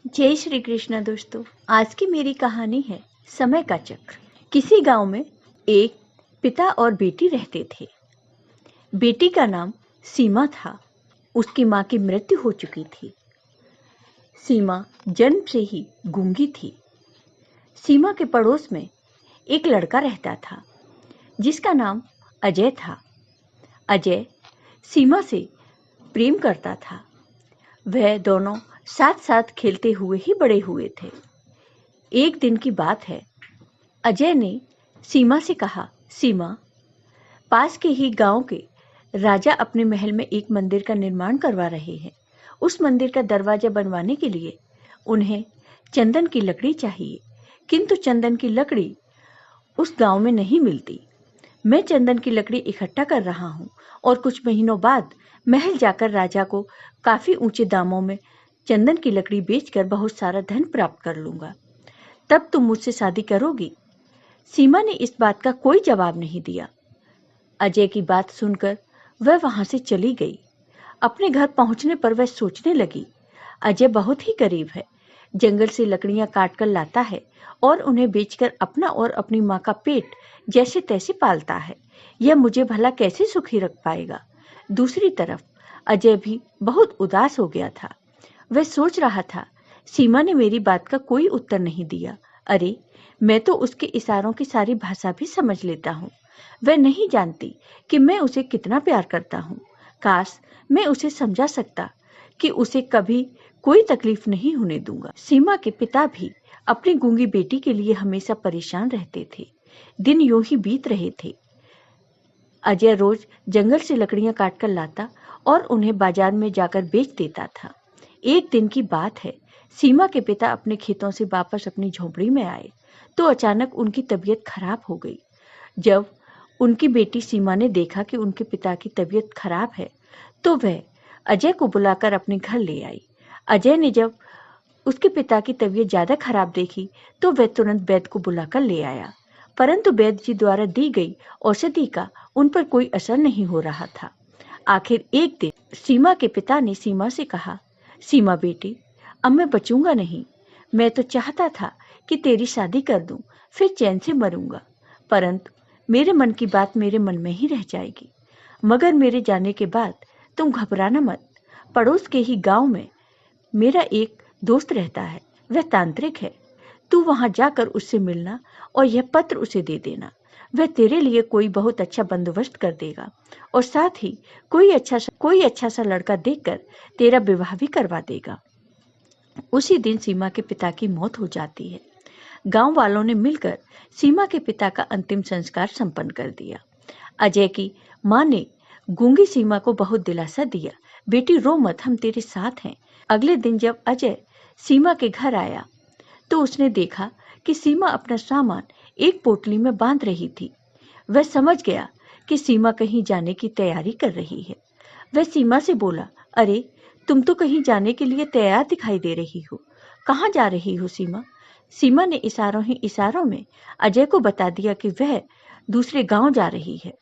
जय श्री कृष्ण दोस्तों। आज की मेरी कहानी है समय का चक्र। किसी गांव में एक पिता और बेटी रहते थे। बेटी का नाम सीमा था। उसकी मां की मृत्यु हो चुकी थी। सीमा जन्म से ही गूंगी थी। सीमा के पड़ोस में एक लड़का रहता था जिसका नाम अजय था। अजय सीमा से प्रेम करता था। वह दोनों साथ साथ खेलते हुए ही बड़े हुए थे। एक दिन की बात है। अजय ने सीमा से कहा, सीमा, पास के ही गांव के राजा अपने महल में एक मंदिर का निर्माण करवा रहे हैं। उस मंदिर का दरवाजा बनवाने के लिए उन्हें चंदन की लकड़ी चाहिए, किंतु चंदन की लकड़ी उस गांव में नहीं मिलती। मैं चंदन की लकड़ी इकट्ठा कर रहा हूं और कुछ महीनों बाद महल जाकर राजा को काफी ऊंचे दामों में चंदन की लकड़ी बेचकर बहुत सारा धन प्राप्त कर लूंगा। तब तुम मुझसे शादी करोगी? सीमा ने इस बात का कोई जवाब नहीं दिया। अजय की बात सुनकर वह वहां से चली गई। अपने घर पहुंचने पर वह सोचने लगी, अजय बहुत ही गरीब है। जंगल से लकड़ियां काट कर लाता है और उन्हें बेचकर अपना और अपनी मां का पेट जैसे तैसे पालता है। यह मुझे भला कैसे सुखी रख पाएगा? दूसरी तरफ अजय भी बहुत उदास हो गया था। वह सोच रहा था, सीमा ने मेरी बात का कोई उत्तर नहीं दिया। अरे, मैं तो उसके इशारों की सारी भाषा भी समझ लेता हूँ। वह नहीं जानती कि मैं उसे कितना प्यार करता हूँ। काश मैं उसे समझा सकता कि उसे कभी कोई तकलीफ नहीं होने दूंगा। सीमा के पिता भी अपनी गूंगी बेटी के लिए हमेशा परेशान रहते थे। दिन यूं ही बीत रहे थे। अजय रोज जंगल से लकड़ियां काटकर लाता और उन्हें बाजार में जाकर बेच देता था। एक दिन की बात है। सीमा के पिता अपने खेतों से वापस अपनी झोपड़ी में आए तो अचानक उनकी तबीयत खराब हो गई। जब उनकी बेटी सीमा ने देखा कि उनके पिता की तबीयत खराब है तो वह अजय को बुलाकर अपने घर ले आई। अजय ने जब उसके पिता की तबीयत ज्यादा खराब देखी तो वह तुरंत वैद्य को बुलाकर ले आया, परंतु वैद्य जी द्वारा दी गई औषधि का उन पर कोई असर नहीं हो रहा था। आखिर एक दिन सीमा के पिता ने सीमा से कहा, सीमा बेटी, अब मैं बचूंगा नहीं। मैं तो चाहता था कि तेरी शादी कर दूं, फिर चैन से मरूंगा, परंतु मेरे मन की बात मेरे मन में ही रह जाएगी। मगर मेरे जाने के बाद तुम घबराना मत। पड़ोस के ही गांव में मेरा एक दोस्त रहता है, वह तांत्रिक है। तू वहां जाकर उससे मिलना और यह पत्र उसे दे देना। वह तेरे लिए कोई बहुत अच्छा बंदोबस्त कर देगा और साथ ही कोई अच्छा सा लड़का देखकर तेरा विवाह भी करवा देगा। उसी दिन सीमा के पिता की मौत हो जाती है। गांव वालों ने मिलकर सीमा के पिता का अंतिम संस्कार संपन्न कर दिया। अजय की मां ने गूंगी सीमा को बहुत दिलासा दिया, बेटी रो मत, हम तेरे साथ हैं। अगले दिन जब अजय सीमा के घर आया तो उसने देखा कि सीमा अपना सामान एक पोटली में बांध रही थी। वह समझ गया कि सीमा कहीं जाने की तैयारी कर रही है। वह सीमा से बोला, अरे, तुम तो कहीं जाने के लिए तैयार दिखाई दे रही हो। कहाँ जा रही हो सीमा? सीमा ने इशारों ही इशारों में अजय को बता दिया कि वह दूसरे गांव जा रही है।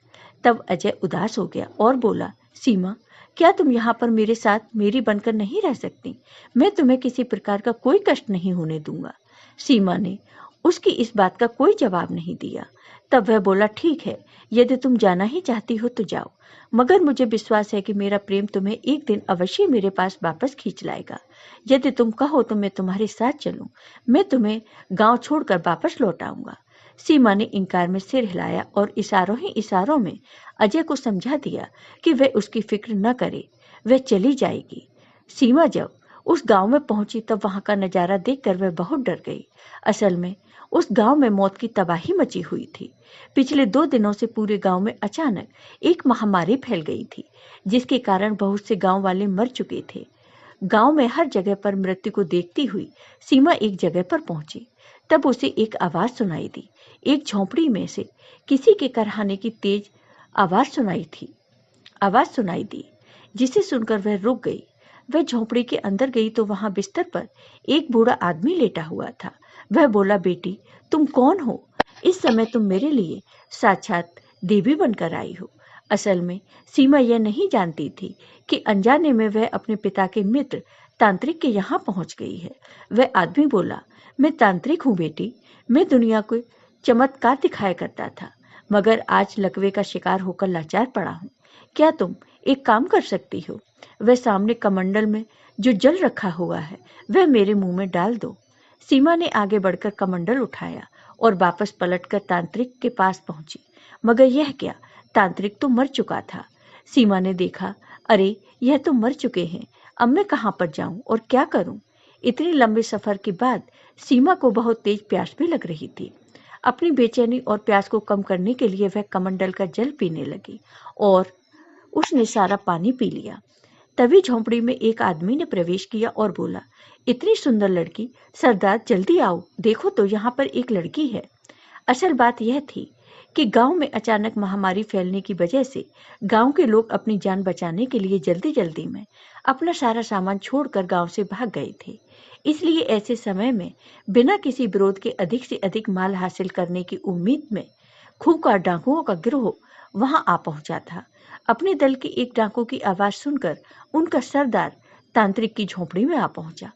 तब अजय उदास हो गया और बोला, सीमा, क्या तुम यहाँ पर मेरे साथ मेरी बनकर नहीं रह सकती? मैं तुम्हें किसी प्रकार का कोई कष्ट नहीं होने दूंगा। सीमा ने उसकी इस बात का कोई जवाब नहीं दिया। तब वह बोला, ठीक है, यदि तुम जाना ही चाहती हो तो जाओ, मगर मुझे विश्वास है कि मेरा प्रेम तुम्हें एक दिन अवश्य मेरे पास वापस खींच लाएगा। यदि तुम कहो तो मैं तुम्हारे साथ चलूं। मैं तुम्हें गांव छोड़कर वापस लौट आऊंगा। सीमा ने इनकार में सिर हिलाया और इशारों ही इशारों में अजय को समझा दिया कि वह उसकी फिक्र न करे, वह चली जाएगी। सीमा जब उस गांव में पहुंची तब वहां का नजारा देखकर वह बहुत डर गई। असल में उस गांव में मौत की तबाही मची हुई थी। पिछले 2 दिनों से पूरे गांव में अचानक एक महामारी फैल गई थी, जिसके कारण बहुत से गांव वाले मर चुके थे। गांव में हर जगह पर मृत्यु को देखती हुई सीमा एक जगह पर पहुंची। तब उसे एक आवाज सुनाई दी। एक झोंपड़ी में से किसी के करहाने की तेज आवाज सुनाई दी, जिसे सुनकर वह रुक गई। वह झोंपड़ी के अंदर गई तो वहां बिस्तर पर एक बूढ़ा आदमी लेटा हुआ था। वह बोला, बेटी, तुम कौन हो? इस समय तुम मेरे लिए साक्षात देवी बनकर आई हो। असल में सीमा यह नहीं जानती थी कि अनजाने में वह अपने पिता के मित्र तांत्रिक के यहाँ पहुंच गई है। वह आदमी बोला, मैं तांत्रिक हूँ बेटी, मैं दुनिया को चमत्कार दिखाया करता था, मगर आज लकवे का शिकार होकर लाचार पड़ा हूँ। क्या तुम एक काम कर सकती हो? वह सामने कमंडल में जो जल रखा हुआ है वह मेरे मुंह में डाल दो। सीमा ने आगे बढ़कर कमंडल उठाया और वापस पलटकर तांत्रिक के पास पहुंची, मगर यह क्या, तांत्रिक तो मर चुका था। सीमा ने देखा, अरे यह तो मर चुके हैं, अब मैं कहाँ पर जाऊं और क्या करूं? इतनी लंबे सफर के बाद सीमा को बहुत तेज प्यास भी लग रही थी। अपनी बेचैनी और प्यास को कम करने के लिए वह कमंडल का जल पीने लगी और उसने सारा पानी पी लिया। तभी झोंपड़ी में एक आदमी ने प्रवेश किया और बोला, इतनी सुंदर लड़की, सरदार जल्दी आओ, देखो तो यहाँ पर एक लड़की है। असल बात यह थी कि गांव में अचानक महामारी फैलने की वजह से गांव के लोग अपनी जान बचाने के लिए जल्दी जल्दी में अपना सारा सामान छोड़कर गांव से भाग गए थे। इसलिए ऐसे समय में बिना किसी विरोध के अधिक से अधिक माल हासिल करने की उम्मीद में खूंखार डाकुओं का गिरोह वहां आ पहुंचा था। अपने दल के एक डाकू की आवाज सुनकर उनका सरदार तांत्रिक की झोंपड़ी में आ पहुंचा।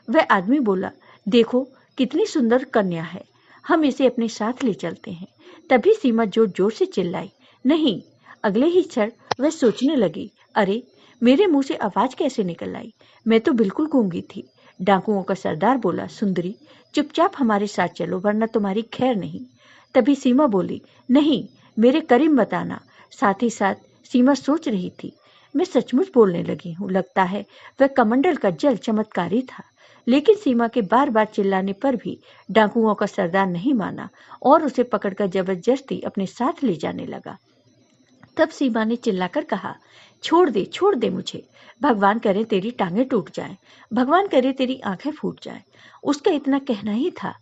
वह आदमी बोला, देखो कितनी सुंदर कन्या है, हम इसे अपने साथ ले चलते हैं। तभी सीमा जोर जोर से चिल्लाई, नहीं। अगले ही क्षण वह सोचने लगी, अरे मेरे मुंह से आवाज कैसे निकल आई, मैं तो बिल्कुल गूंगी थी। डाकुओं का सरदार बोला, सुंदरी चुपचाप हमारे साथ चलो वरना तुम्हारी खैर नहीं। तभी सीमा बोली, नहीं, मेरे करीम बताना। साथ ही साथ सीमा सोच रही थी, मैं सचमुच बोलने लगी हूँ, लगता है वह कमंडल का जल चमत्कारी था। लेकिन सीमा के बार बार चिल्लाने पर भी डाकुओं का सरदार नहीं माना और उसे पकड़कर जबरदस्ती अपने साथ ले जाने लगा। तब सीमा ने चिल्लाकर कहा, छोड़ दे मुझे, भगवान करे तेरी टांगें टूट जाएं, भगवान करे तेरी आंखें फूट जाएं। उसका इतना कहना ही था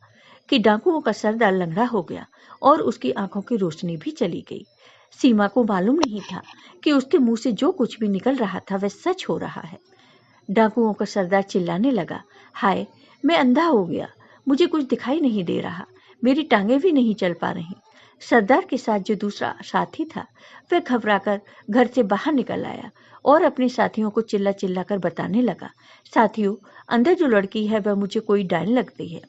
कि डाकुओं का सरदार लंगड़ा हो गया और उसकी आंखों की रोशनी भी चली गई। सीमा को मालूम नहीं था कि उसके मुंह से जो कुछ भी निकल रहा था वह सच हो रहा है। डाकुओं का सरदार चिल्लाने लगा, हाय मैं अंधा हो गया, मुझे कुछ दिखाई नहीं दे रहा, मेरी टांगें भी नहीं चल पा रही। सरदार के साथ जो दूसरा साथी था वह घबराकर घर से बाहर निकल आया और अपने साथियों को चिल्ला चिल्ला कर बताने लगा, साथियों अंदर जो लड़की है वह मुझे कोई डायन लगती है।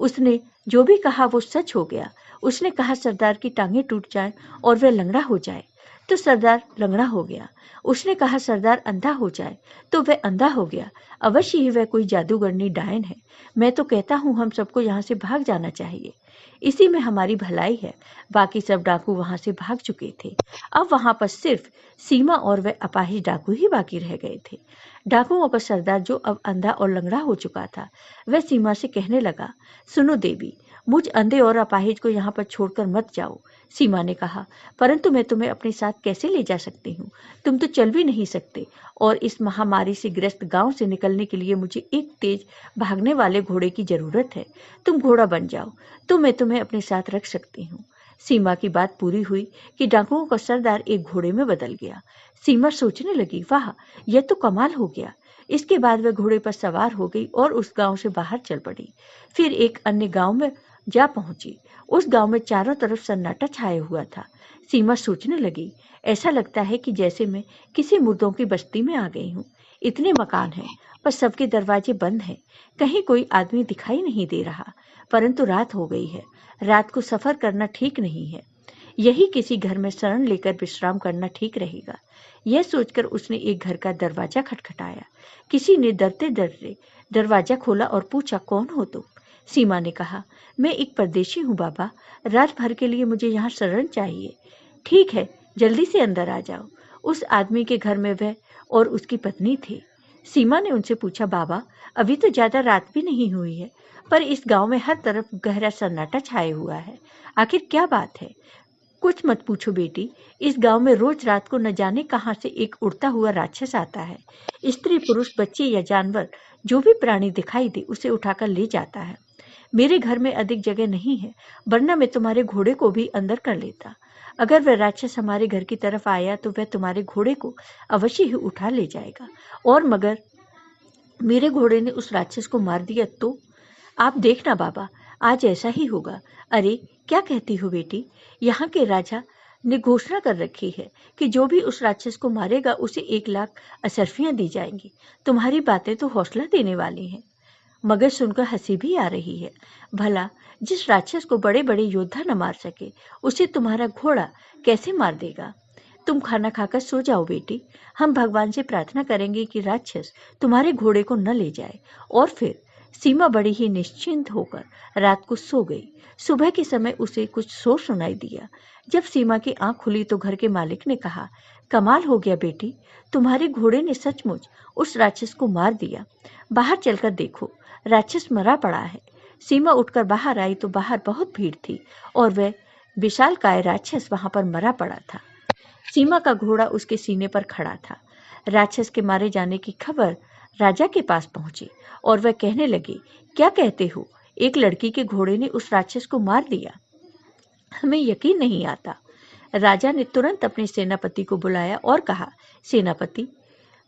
उसने जो भी कहा वो सच हो गया। उसने कहा सरदार की टांगें टूट जाएं और वह लंगड़ा हो जाए, तो सरदार लंगड़ा हो गया। उसने कहा सरदार अंधा हो जाए तो वह अंधा हो गया। अवश्य ही वह कोई जादूगरनी डायन है। मैं तो कहता हूँ हम सबको यहाँ से भाग जाना चाहिए, इसी में हमारी भलाई है। बाकी सब डाकू वहां से भाग चुके थे। अब वहां पर सिर्फ सीमा और वह अपाहिज डाकू ही बाकी रह गए थे। डाकुओं का सरदार जो अब अंधा और लंगड़ा हो चुका था वह सीमा से कहने लगा, सुनो देवी, मुझ अंधे और अपाहिज को यहाँ पर छोड़कर मत जाओ। सीमा ने कहा, परंतु मैं तुम्हें अपने साथ कैसे ले जा सकती हूँ, तुम तो चल भी नहीं सकते और इस महामारी से ग्रस्त गांव से निकलने के लिए मुझे एक तेज भागने वाले घोड़े की जरूरत है। तुम घोड़ा बन जाओ तो मैं तुम्हें अपने साथ रख सकती हूँ। सीमा की बात पूरी हुई कि डाकुओं का सरदार एक घोड़े में बदल गया। सीमा सोचने लगी, वाह यह तो कमाल हो गया। इसके बाद वह घोड़े पर सवार हो गई और उस गांव से बाहर चल पड़ी। फिर एक अन्य गांव में जा पहुंची। उस गांव में चारों तरफ सन्नाटा छाया हुआ था। सीमा सोचने लगी, ऐसा लगता है कि जैसे मैं किसी मुर्दों की बस्ती में आ गई हूँ। इतने मकान हैं पर सबके दरवाजे बंद हैं, कहीं कोई आदमी दिखाई नहीं दे रहा। परंतु रात हो गई है, रात को सफर करना ठीक नहीं है। यही किसी घर में शरण लेकर विश्राम करना ठीक रहेगा। यह सोचकर उसने एक घर का दरवाजा खटखटाया। किसी ने डरते डरते दरवाजा खोला और पूछा, कौन हो तुम? सीमा ने कहा, मैं एक परदेशी हूँ बाबा, रात भर के लिए मुझे यहाँ शरण चाहिए। ठीक है, जल्दी से अंदर आ जाओ। उस आदमी के घर में वह और उसकी पत्नी थी। सीमा ने उनसे पूछा, बाबा अभी तो ज्यादा रात भी नहीं हुई है, पर इस गांव में हर तरफ गहरा सन्नाटा छाया हुआ है, आखिर क्या बात है? कुछ मत पूछो बेटी, इस गांव में रोज रात को न जाने कहां से एक उड़ता हुआ राक्षस आता है। स्त्री पुरुष बच्चे या जानवर जो भी प्राणी दिखाई दे उसे उठाकर ले जाता है। मेरे घर में अधिक जगह नहीं है, वरना मैं तुम्हारे घोड़े को भी अंदर कर लेता। अगर वह राक्षस हमारे घर की तरफ आया तो वह तुम्हारे घोड़े को अवश्य ही उठा ले जाएगा, और मगर मेरे घोड़े ने उस राक्षस को मार दिया तो? आप देखना बाबा, आज ऐसा ही होगा। अरे क्या कहती हो बेटी, यहाँ के राजा ने घोषणा कर रखी है कि जो भी उस राक्षस को मारेगा उसे 1 लाख अशर्फियां दी जाएंगी। तुम्हारी बातें तो हौसला देने वाली हैं। मगर सुनकर हंसी भी आ रही है। भला जिस राक्षस को बड़े बड़े योद्धा न मार सके, उसे तुम्हारा घोड़ा कैसे मार देगा? तुम खाना खाकर सो जाओ बेटी। हम भगवान से प्रार्थना करेंगे कि राक्षस तुम्हारे घोड़े को न ले जाए। और फिर सीमा बड़ी ही निश्चिंत होकर रात को सो गई। सुबह के समय उसे कुछ शोर सुनाई दिया। जब सीमा की आंख खुली तो घर के मालिक ने कहा, कमाल हो गया बेटी, तुम्हारे घोड़े ने सचमुच उस राक्षस को मार दिया। बाहर चलकर देखो, राक्षस मरा पड़ा है। सीमा उठकर बाहर आई तो बाहर बहुत भीड़ थी और वह विशालकाय राक्षस वहां पर मरा पड़ा था। सीमा का घोड़ा उसके सीने पर खड़ा था। राक्षस के मारे जाने की खबर राजा के पास पहुंची और वह कहने लगी, क्या कहते हो, एक लड़की के घोड़े ने उस राक्षस को मार दिया? हमें यकीन नहीं आता। राजा ने तुरंत अपने सेनापति को बुलाया और कहा, सेनापति,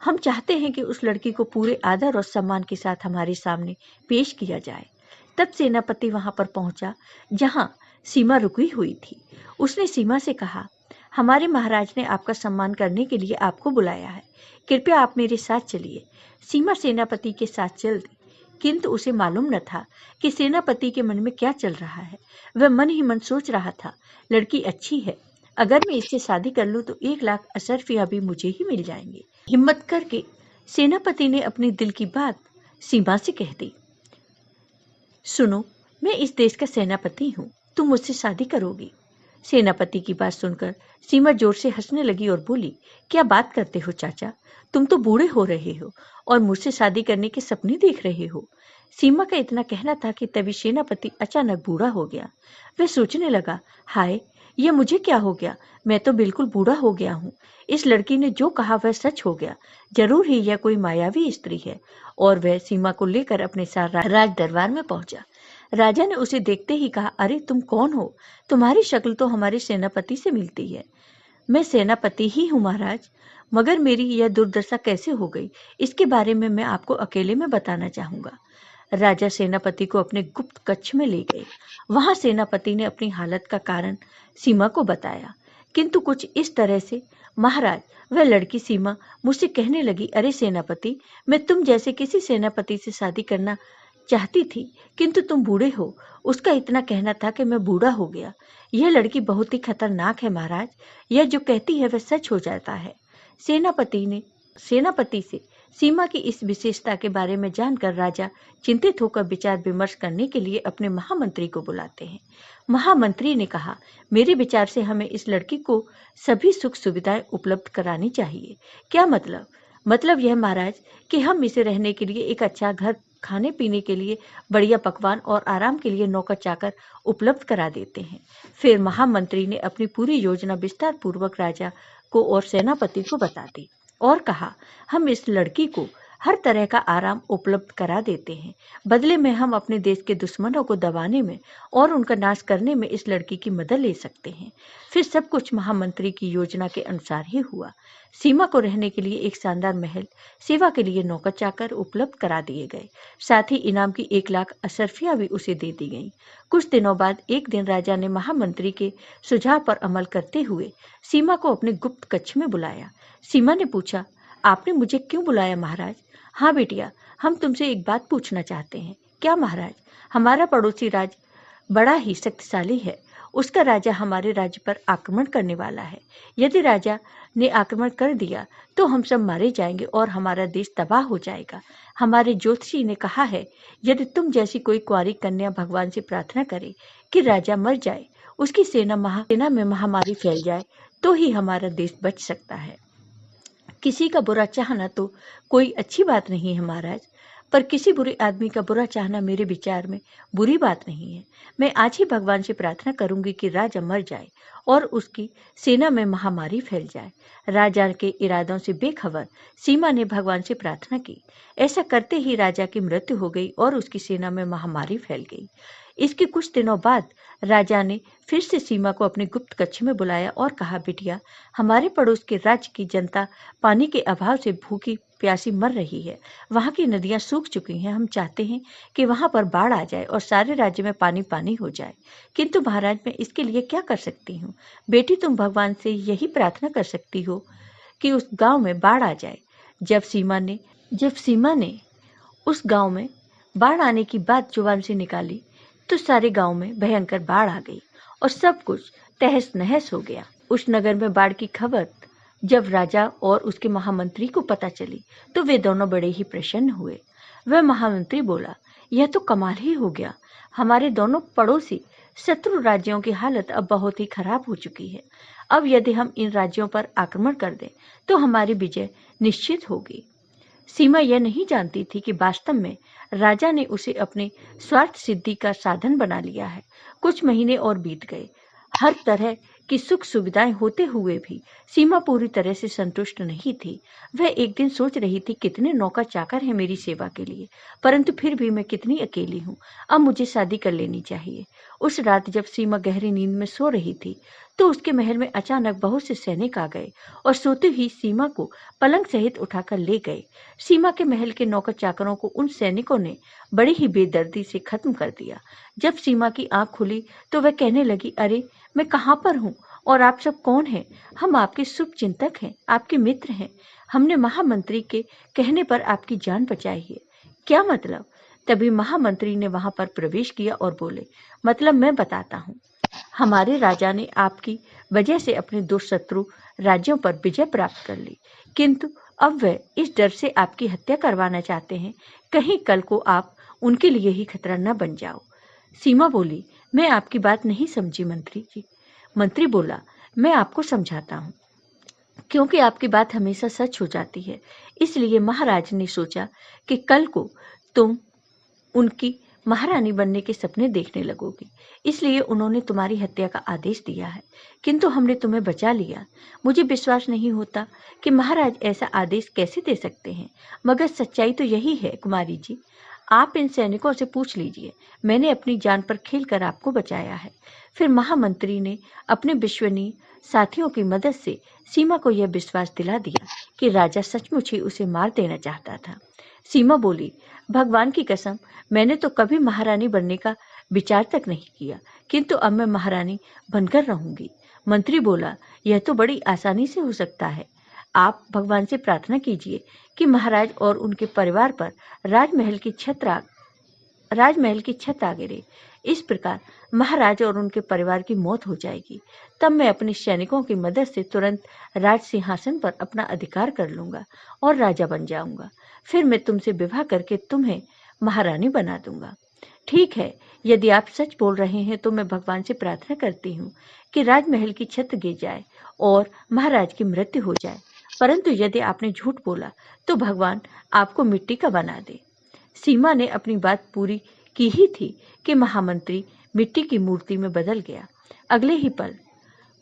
हम चाहते हैं कि उस लड़की को पूरे आदर और सम्मान के साथ हमारे सामने पेश किया जाए। तब सेनापति वहां पर पहुंचा जहां सीमा रुकी हुई थी। उसने सीमा से कहा, हमारे महाराज ने आपका सम्मान करने के लिए आपको बुलाया है। कृपया आप मेरे साथ चलिए। सीमा सेनापति के साथ चल दी, किंतु उसे मालूम न था कि सेनापति के मन में क्या चल रहा है। वह मन ही मन सोच रहा था, लड़की अच्छी है, अगर मैं इससे शादी कर लूं तो 1 लाख अशर्फियां भी मुझे ही मिल जाएंगे। हिम्मत करके सेनापति ने अपनी दिल की बात सीमा से कह दी। सुनो, मैं इस देश का सेनापति हूँ, तुम मुझसे शादी करोगी? सेनापति की बात सुनकर सीमा जोर से हंसने लगी और बोली, क्या बात करते हो चाचा, तुम तो बूढ़े हो रहे हो और मुझसे शादी करने के सपने देख रहे हो। सीमा का इतना कहना था कि तभी सेनापति अचानक बूढ़ा हो गया। वह सोचने लगा, हाय, ये मुझे क्या हो गया, मैं तो बिल्कुल बूढ़ा हो गया हूँ। इस लड़की ने जो कहा वह सच हो गया। जरूर ही यह कोई मायावी स्त्री है। और वह सीमा को लेकर अपने साथ राज दरबार में पहुंचा। राजा ने उसे देखते ही कहा, अरे तुम कौन हो? तुम्हारी शक्ल तो हमारे सेनापति से मिलती है। मैं सेनापति ही हूँ महाराज, मगर मेरी यह दुर्दशा कैसे हो गई, इसके बारे में मैं आपको अकेले में बताना चाहूंगा। राजा सेनापति को अपने गुप्त कक्ष में ले गए। वहां सेनापति ने अपनी हालत का कारण सीमा को बताया, किंतु कुछ इस तरह से, महाराज, वह लड़की सीमा मुझसे कहने लगी, अरे सेनापति, मैं तुम जैसे किसी सेनापति से शादी करना चाहती थी, किंतु तुम बूढ़े हो। उसका इतना कहना था कि मैं बूढ़ा हो गया। यह लड़की बहुत ही खतरनाक है महाराज, यह जो कहती है वह सच हो जाता है। सेनापति से सीमा की इस विशेषता के बारे में जानकर राजा चिंतित होकर विचार विमर्श करने के लिए अपने महामंत्री को बुलाते हैं। महामंत्री ने कहा, मेरे विचार से हमें इस लड़की को सभी सुख सुविधाएं उपलब्ध करानी चाहिए। क्या मतलब? मतलब यह महाराज कि हम इसे रहने के लिए एक अच्छा घर, खाने पीने के लिए बढ़िया पकवान और आराम के लिए नौकर चाकर उपलब्ध करा देते हैं। फिर महामंत्री ने अपनी पूरी योजना विस्तार पूर्वक राजा को और सेनापति को बता दी और कहा, हम इस लड़की को हर तरह का आराम उपलब्ध करा देते हैं। बदले में हम अपने देश के दुश्मनों को दबाने में और उनका नाश करने में इस लड़की की मदद ले सकते हैं। फिर सब कुछ महामंत्री की योजना के अनुसार ही हुआ। सीमा को रहने के लिए एक शानदार महल, सेवा के लिए नौकर चाकर उपलब्ध करा दिए गए। साथ ही इनाम की 1 लाख अशर्फियां भी उसे दे दी गईं। कुछ दिनों बाद एक दिन राजा ने महामंत्री के सुझाव पर अमल करते हुए सीमा को अपने गुप्त कक्ष में बुलाया। सीमा ने पूछा, आपने मुझे क्यों बुलाया महाराज? हाँ बेटिया, हम तुमसे एक बात पूछना चाहते हैं। क्या महाराज? हमारा पड़ोसी राज बड़ा ही शक्तिशाली है। उसका राजा हमारे राज्य पर आक्रमण करने वाला है। यदि राजा ने आक्रमण कर दिया तो हम सब मारे जाएंगे और हमारा देश तबाह हो जाएगा। हमारे ज्योतिषी ने कहा है, यदि तुम जैसी कोई कुंवारी कन्या भगवान से प्रार्थना करे कि राजा मर जाए, उसकी सेना में महामारी फैल जाए, तो ही हमारा देश बच सकता है। किसी का बुरा चाहना तो कोई अच्छी बात नहीं है महाराज, पर किसी बुरे आदमी का बुरा चाहना मेरे विचार में बुरी बात नहीं है। मैं आज ही भगवान से प्रार्थना करूंगी कि राजा मर जाए और उसकी सेना में महामारी फैल जाए। राजा के इरादों से बेखबर सीमा ने भगवान से प्रार्थना की। ऐसा करते ही राजा की मृत्यु हो गई और उसकी सेना में महामारी फैल गई। इसके कुछ दिनों बाद राजा ने फिर से सीमा को अपने गुप्त कक्ष में बुलाया और कहा, बिटिया, हमारे पड़ोस के राज्य की जनता पानी के अभाव से भूखी प्यासी मर रही है। वहाँ की नदियाँ सूख चुकी हैं। हम चाहते हैं कि वहाँ पर बाढ़ आ जाए और सारे राज्य में पानी पानी हो जाए। किंतु महाराज, मैं इसके लिए क्या कर सकती हूँ? बेटी, तुम भगवान से यही प्रार्थना कर सकती हो कि उस गांव में बाढ़ आ जाए। जब सीमा ने उस गांव में बाढ़ आने की बात जुबान से निकाली तो सारे गांव में भयंकर बाढ़ आ गई और सब कुछ तहस नहस हो गया। उस नगर में बाढ़ की खबर जब राजा और उसके महामंत्री को पता चली तो वे दोनों बड़े ही प्रसन्न हुए। वह महामंत्री बोला, यह तो कमाल ही हो गया। हमारे दोनों पड़ोसी शत्रु राज्यों की हालत अब बहुत ही खराब हो चुकी है। अब यदि हम इन राज्यों पर आक्रमण कर दें तो हमारी विजय निश्चित होगी। सीमा यह नहीं जानती थी कि वास्तव में राजा ने उसे अपने स्वार्थ सिद्धि का साधन बना लिया है। कुछ महीने और बीत गए। हर तरह की सुख सुविधाएं होते हुए भी सीमा पूरी तरह से संतुष्ट नहीं थी। वह एक दिन सोच रही थी, कितने नौकर चाकर हैं मेरी सेवा के लिए, परंतु फिर भी मैं कितनी अकेली हूँ। अब मुझे शादी कर लेनी चाहिए। उस रात जब सीमा गहरी नींद में सो रही थी तो उसके महल में अचानक बहुत से सैनिक आ गए और सोते ही सीमा को पलंग सहित उठाकर ले गए। सीमा के महल के नौकर चाकरों को उन सैनिकों ने बड़ी ही बेदर्दी से खत्म कर दिया। जब सीमा की आंख खुली तो वह कहने लगी, अरे मैं कहाँ पर हूँ और आप सब कौन हैं? हम आपके शुभ चिंतक हैं, आपके मित्र हैं। हमने महामंत्री के कहने पर आपकी जान बचाई है। क्या मतलब? तभी महामंत्री ने वहां पर प्रवेश किया और बोले, मतलब मैं बताता हूँ। हमारे राजा ने आपकी वजह से अपने दो शत्रु राज्यों पर विजय प्राप्त कर ली, किंतु अब वह इस डर से आपकी हत्या करवाना चाहते हैं, कहीं कल को आप उनके लिए ही खतरा न बन जाओ। सीमा बोली, मैं आपकी बात नहीं समझी मंत्री जी। मंत्री बोला, मैं आपको समझाता हूँ। क्योंकि आपकी बात हमेशा सच हो जाती है, इसलिए महाराज ने सोचा कि कल को तुम उनकी महारानी बनने के सपने देखने लगोगी, इसलिए उन्होंने तुम्हारी हत्या का आदेश दिया है। किंतु हमने तुम्हें बचा लिया। मुझे विश्वास नहीं होता कि महाराज ऐसा आदेश कैसे दे सकते हैं, मगर सच्चाई तो यही है कुमारी जी। आप इन सैनिकों से पूछ लीजिए, मैंने अपनी जान पर खेलकर आपको बचाया है। फिर महामंत्री ने अपने विश्वसनीय साथियों की मदद से सीमा को यह विश्वास दिला दिया कि राजा सचमुच ही उसे मार देना चाहता था। सीमा बोली, भगवान की कसम, मैंने तो कभी महारानी बनने का विचार तक नहीं किया, किंतु अब मैं महारानी बनकर रहूंगी। मंत्री बोला, यह तो बड़ी आसानी से हो सकता है। आप भगवान से प्रार्थना कीजिए कि महाराज और उनके परिवार पर राजमहल की छत आ गिरे। इस प्रकार महाराज और उनके परिवार की मौत हो जाएगी। तब मैं अपने सैनिकों की मदद से तुरंत राज सिंहासन पर अपना अधिकार कर लूंगा और राजा बन जाऊंगा। फिर मैं तुमसे विवाह करके तुम्हें महारानी बना दूंगा। ठीक है, यदि आप सच बोल रहे हैं तो मैं भगवान से प्रार्थना करती हूँ कि राजमहल की छत गिर जाए और महाराज की मृत्यु हो जाए, परंतु यदि आपने झूठ बोला तो भगवान आपको मिट्टी का बना दे। सीमा ने अपनी बात पूरी की ही थी कि महामंत्री मिट्टी की मूर्ति में बदल गया। अगले ही पल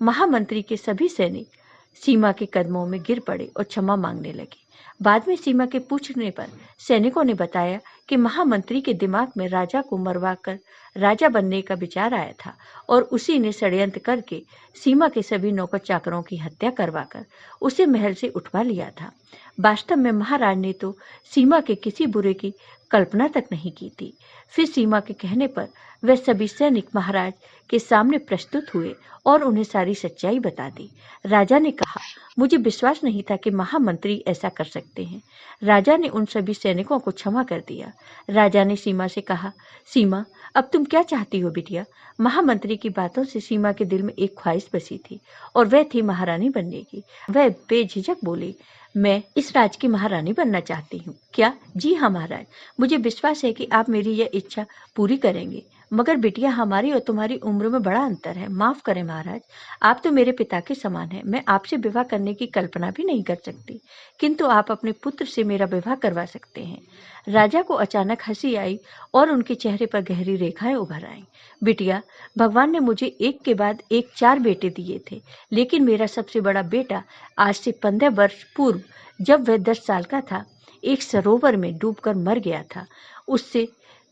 महामंत्री के सभी सैनिक सीमा के कदमों में गिर पड़े और क्षमा मांगने लगे। बाद में सीमा के पूछने पर सैनिकों ने बताया कि महामंत्री के दिमाग में राजा को मरवाकर राजा बनने का विचार आया था और उसी ने षड्यंत्र करके सीमा के सभी नौकर चाकरों की हत्या करवाकर उसे महल से उठवा लिया था। वास्तव में महाराज ने तो सीमा के किसी बुरे की कल्पना तक नहीं की थी। फिर सीमा के कहने पर वह सभी सैनिक महाराज के सामने प्रस्तुत हुए और उन्हें सारी सच्चाई बता दी। राजा ने कहा, मुझे विश्वास नहीं था कि महामंत्री ऐसा कर सकते हैं। राजा ने उन सभी सैनिकों को क्षमा कर दिया। राजा ने सीमा से कहा, सीमा, अब तुम क्या चाहती हो बिटिया? महामंत्री की बातों से सीमा के दिल में एक ख्वाहिश बसी थी और वह थी महारानी बनने की। वह बेझिझक बोली, मैं इस राज की महारानी बनना चाहती हूँ। क्या? जी हाँ महाराज, मुझे विश्वास है कि आप मेरी यह इच्छा पूरी करेंगे। मगर बिटिया, हमारी और तुम्हारी उम्र में बड़ा अंतर है। माफ करें महाराज, आप तो मेरे पिता के समान हैं। मैं आपसे विवाह करने की कल्पना भी नहीं कर सकती, किंतु आप अपने पुत्र से मेरा विवाह करवा सकते हैं। राजा को अचानक हंसी आई और उनके चेहरे पर गहरी रेखाएं उभर आईं। बिटिया, भगवान ने मुझे एक के बाद एक 4 बेटे दिए थे, लेकिन मेरा सबसे बड़ा बेटा आज से 15 वर्ष पूर्व, जब वह 10 साल का था, एक सरोवर में डूबकर मर गया था। उससे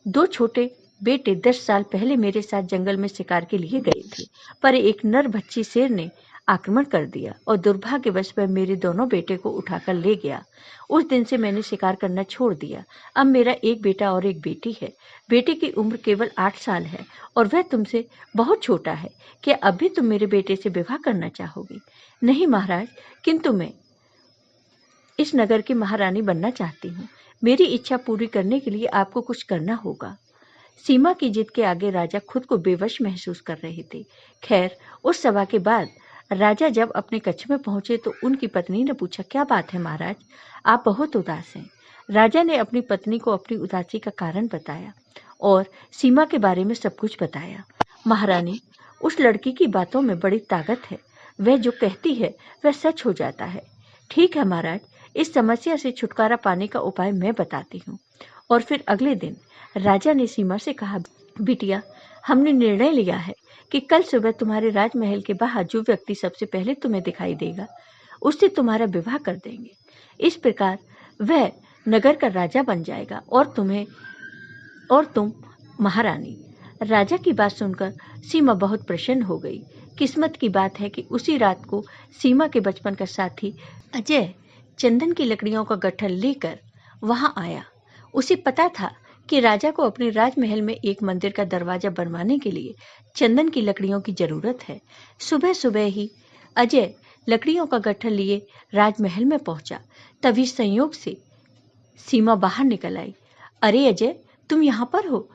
2 छोटे बेटे 10 साल पहले मेरे साथ जंगल में शिकार के लिए गए थे, पर एक नर भक्षी शेर ने आक्रमण कर दिया और दुर्भाग्यवश वह मेरे दोनों बेटे को उठाकर ले गया। उस दिन से मैंने शिकार करना छोड़ दिया। अब मेरा एक बेटा और एक बेटी है। बेटे की उम्र केवल 8 साल है और वह तुमसे बहुत छोटा है। क्या अब भी तुम मेरे बेटे से विवाह करना चाहोगी? नहीं महाराज, किंतु मैं इस नगर की महारानी बनना चाहती हूँ। मेरी इच्छा पूरी करने के लिए आपको कुछ करना होगा। सीमा की जिद के आगे राजा खुद को बेवश महसूस कर रहे थे। खैर, उस सभा के बाद राजा जब अपने कक्ष में पहुंचे तो उनकी पत्नी ने पूछा, क्या बात है महाराज, आप बहुत उदास हैं। राजा ने अपनी पत्नी को अपनी उदासी का कारण बताया और सीमा के बारे में सब कुछ बताया। महारानी, उस लड़की की बातों में बड़ी ताकत है। वह जो कहती है वह सच हो जाता है। ठीक है महाराज, इस समस्या से छुटकारा पाने का उपाय मैं बताती हूँ। और फिर अगले दिन राजा ने सीमा से कहा, बिटिया, हमने निर्णय लिया है कि कल सुबह तुम्हारे राजमहल के बाहर जो व्यक्ति सबसे पहले तुम्हें दिखाई देगा उससे तुम्हारा विवाह कर देंगे। इस प्रकार वह नगर का राजा बन जाएगा और तुम महारानी। राजा की बात सुनकर सीमा बहुत प्रसन्न हो गई। किस्मत की बात है कि उसी रात को सीमा के बचपन का साथी अजय चंदन की लकड़ियों का गट्ठर लेकर वहां आया। उसे पता था कि राजा को अपने राजमहल में एक मंदिर का दरवाजा बनवाने के लिए चंदन की लकड़ियों की जरूरत है। सुबह सुबह ही अजय लकड़ियों का गट्ठर लिए राजमहल में पहुंचा। तभी संयोग से सीमा बाहर निकल आई। अरे अजय, तुम यहाँ पर हो?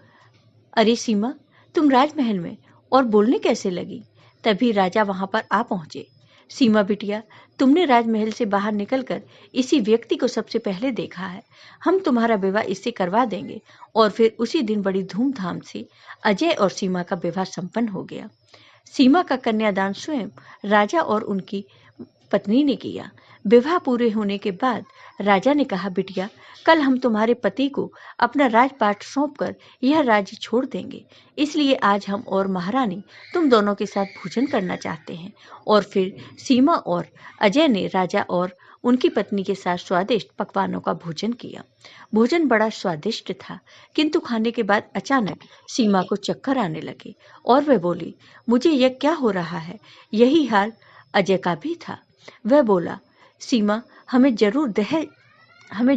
अरे सीमा, तुम राजमहल में, और बोलने कैसे लगी? तभी राजा वहां पर आ पहुंचे। सीमा बिटिया, तुमने राजमहल से बाहर निकलकर इसी व्यक्ति को सबसे पहले देखा है। हम तुम्हारा विवाह इससे करवा देंगे। और फिर उसी दिन बड़ी धूमधाम से अजय और सीमा का विवाह संपन्न हो गया। सीमा का कन्यादान स्वयं राजा और उनकी पत्नी ने किया। विवाह पूरे होने के बाद राजा ने कहा, बिटिया, कल हम तुम्हारे पति को अपना राजपाट सौंपकर यह राज्य छोड़ देंगे। इसलिए आज हम और महारानी तुम दोनों के साथ भोजन करना चाहते हैं। और फिर सीमा और अजय ने राजा और उनकी पत्नी के साथ स्वादिष्ट पकवानों का भोजन किया। भोजन बड़ा स्वादिष्ट था, किंतु खाने के बाद अचानक सीमा को चक्कर आने लगे और वह बोली, मुझे यह क्या हो रहा है? यही हाल अजय का भी था। वह बोला, सीमा, हमें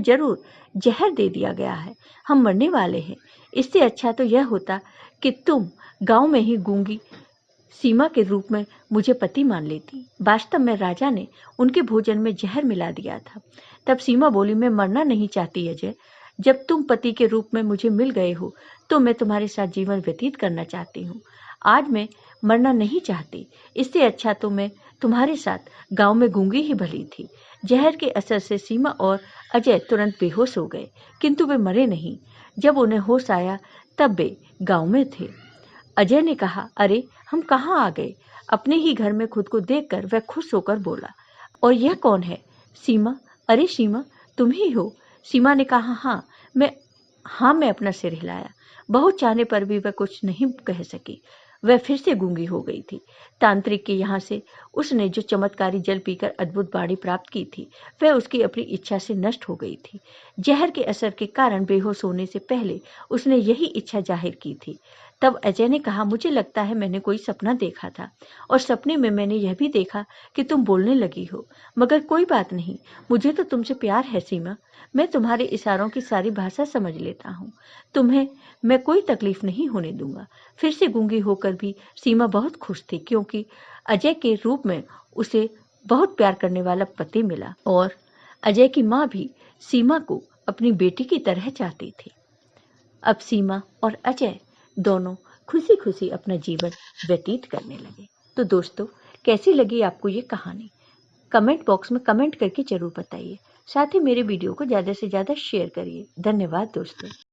जरूर जहर दे दिया गया है। हम मरने वाले हैं। इससे अच्छा तो यह होता कि तुम गांव में ही गूंगी सीमा के रूप में मुझे पति मान लेती। वास्तव में राजा ने उनके भोजन में जहर मिला दिया था। तब सीमा बोली, मैं मरना नहीं चाहती अजय। जब तुम पति के रूप में मुझे मिल गए हो तो मैं तुम्हारे साथ जीवन व्यतीत करना चाहती हूँ। आज मैं मरना नहीं चाहती। इससे अच्छा तो मैं तुम्हारे साथ गांव में गूंगी ही भली थी। जहर के असर से सीमा और अजय तुरंत बेहोश हो गए, किंतु वे मरे नहीं। जब उन्हें होश आया तब वे गांव में थे। अजय ने कहा, अरे हम कहाँ आ गए? अपने ही घर में खुद को देखकर वह खुश होकर बोला, और यह कौन है? सीमा, अरे सीमा, तुम ही हो? सीमा ने कहा, हाँ, मैं अपना सिर हिलाया। बहुत चाहने पर भी वह कुछ नहीं कह सकी। वह फिर से गूंगी हो गई थी। तांत्रिक के यहाँ से उसने जो चमत्कारी जल पीकर अद्भुत बाणी प्राप्त की थी वह उसकी अपनी इच्छा से नष्ट हो गई थी। जहर के असर के कारण बेहोश होने से पहले उसने यही इच्छा जाहिर की थी। तब अजय ने कहा, मुझे लगता है मैंने कोई सपना देखा था और सपने में मैंने यह भी देखा कि तुम बोलने लगी हो। मगर कोई बात नहीं, मुझे तो तुमसे प्यार है सीमा। मैं तुम्हारे इशारों की सारी भाषा समझ लेता हूँ। तुम्हें मैं कोई तकलीफ नहीं होने दूंगा। फिर से गूंगी होकर भी सीमा बहुत खुश थी, क्योंकि अजय के रूप में उसे बहुत प्यार करने वाला पति मिला और अजय की माँ भी सीमा को अपनी बेटी की तरह चाहती थी। अब सीमा और अजय दोनों खुशी खुशी अपना जीवन व्यतीत करने लगे। तो दोस्तों, कैसी लगी आपको ये कहानी? कमेंट बॉक्स में कमेंट करके जरूर बताइए। साथ ही मेरे वीडियो को ज़्यादा से ज़्यादा शेयर करिए। धन्यवाद दोस्तों।